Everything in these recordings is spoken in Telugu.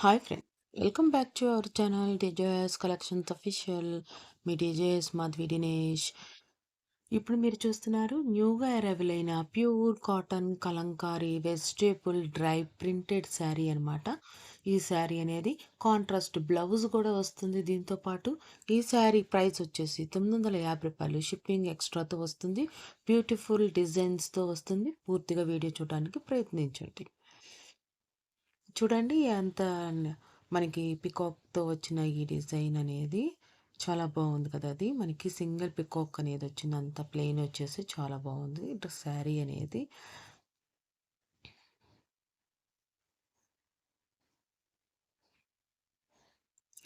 Hi friend, welcome back to our channel DJS collections official. Me DJS Madhavi Dinesh. ఇప్పుడు మీరు చూస్తున్నారు న్యూగా అరైవల్ అయిన pure cotton Kalamkari vegetable dry printed sari అనమాట. ఈ శారీ అనేది కాంట్రాస్ట్ బ్లౌజ్ కూడా వస్తుంది. దీంతో పాటు ఈ శారీ ప్రైస్ వచ్చేసి రూ. 950. షిప్పింగ్ ఎక్స్ట్రాతో వస్తుంది. బ్యూటిఫుల్ డిజైన్స్తో వస్తుంది. పూర్తిగా వీడియో చూడడానికి ప్రయత్నించండి. చూడండి ఎంత మనకి పికాక్తో వచ్చిన ఈ డిజైన్ అనేది చాలా బాగుంది కదా. అది మనకి సింగిల్ పికాక్ అనేది వచ్చింది, అంత ప్లెయిన్ వచ్చేసి చాలా బాగుంది శారీ అనేది.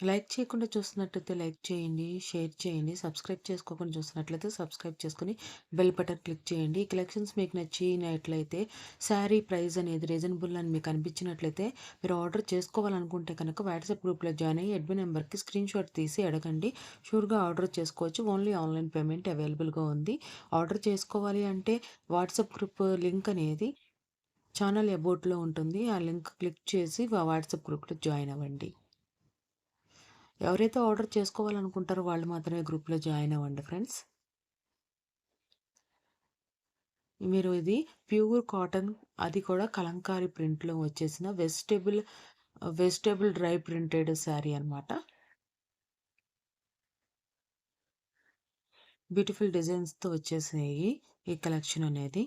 లైక్ చేయకుండా చూస్తున్నట్లయితే లైక్ చేయండి, షేర్ చేయండి. సబ్స్క్రైబ్ చేసుకోకుండా చూస్తున్నట్లయితే సబ్స్క్రైబ్ చేసుకొని బెల్ బటన్ క్లిక్ చేయండి. ఈ కలెక్షన్స్ మీకు నచ్చినట్లయితే శారీ ప్రైస్ అనేది రీజనబుల్ అని మీకు అనిపించినట్లయితే మీరు ఆర్డర్ చేసుకోవాలనుకుంటే కనుక వాట్సాప్ గ్రూప్లో జాయిన్ అయ్యి అడ్మిన్ నెంబర్కి స్క్రీన్ షాట్ తీసి అడగండి. షూర్గా ఆర్డర్ చేసుకోవచ్చు. ఓన్లీ ఆన్లైన్ పేమెంట్ అవైలబుల్గా ఉంది. ఆర్డర్ చేసుకోవాలి అంటే వాట్సాప్ గ్రూప్ లింక్ అనేది ఛానల్ అబౌట్లో ఉంటుంది. ఆ లింక్ క్లిక్ చేసి వాట్సాప్ గ్రూప్లో జాయిన్ అవ్వండి. ఎవరైతే ఆర్డర్ చేసుకోవాలనుకుంటారో వాళ్ళు మాత్రమే గ్రూప్లో జాయిన్ అవ్వండి ఫ్రెండ్స్. మీరు ఇది ప్యూర్ కాటన్, అది కూడా కలంకారీ ప్రింట్లో వచ్చేసిన వెజిటేబుల్ డ్రై ప్రింటెడ్ శారీ అనమాట. బ్యూటిఫుల్ డిజైన్స్తో వచ్చేసినాయి ఈ కలెక్షన్ అనేది.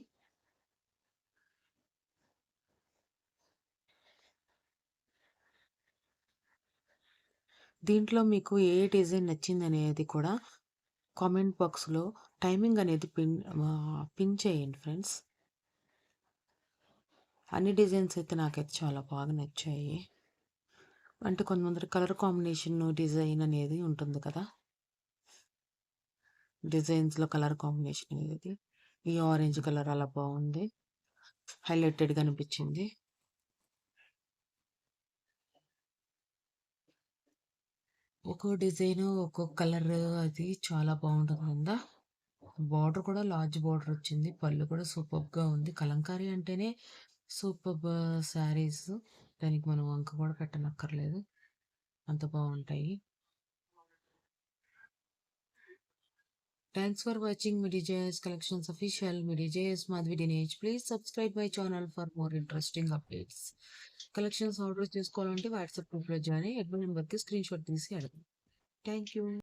దీంట్లో మీకు ఏ డిజైన్ నచ్చింది అనేది కూడా కామెంట్ బాక్స్లో టైమింగ్ అనేది పిన్ చేయండి ఫ్రెండ్స్. అన్ని డిజైన్స్ అయితే నాకైతే చాలా బాగా నచ్చాయి. అంటే కొంతమంది కలర్ కాంబినేషన్ డిజైన్ అనేది ఉంటుంది కదా, డిజైన్స్లో కలర్ కాంబినేషన్ అనేది ఈ ఆరెంజ్ కలర్ అలా బాగుంది, హైలైటెడ్గా అనిపించింది. ఒక్కో డిజైన్ ఒక్కొక్క కలర్ అది చాలా బాగుంటుంది కదా. బార్డర్ కూడా లార్జ్ బార్డర్ వచ్చింది. పళ్ళు కూడా సూపర్గా ఉంది. కలంకారీ అంటేనే సూపర్ శారీస్, దానికి మనం వంక కూడా పెట్టనక్కర్లేదు, అంత బాగుంటాయి. Thanks for watching Midi JS Collections Official. Midi JS Madhvi Dinesh. Please subscribe my channel for more interesting updates. Collections order చేసుకోవాలంటే వాట్సాప్ గ్రూప్లో జాయిన్ అయ్యి అడ్మిన్ నెంబర్కి స్క్రీన్ షాట్ తీసి అడగండి. Thank you.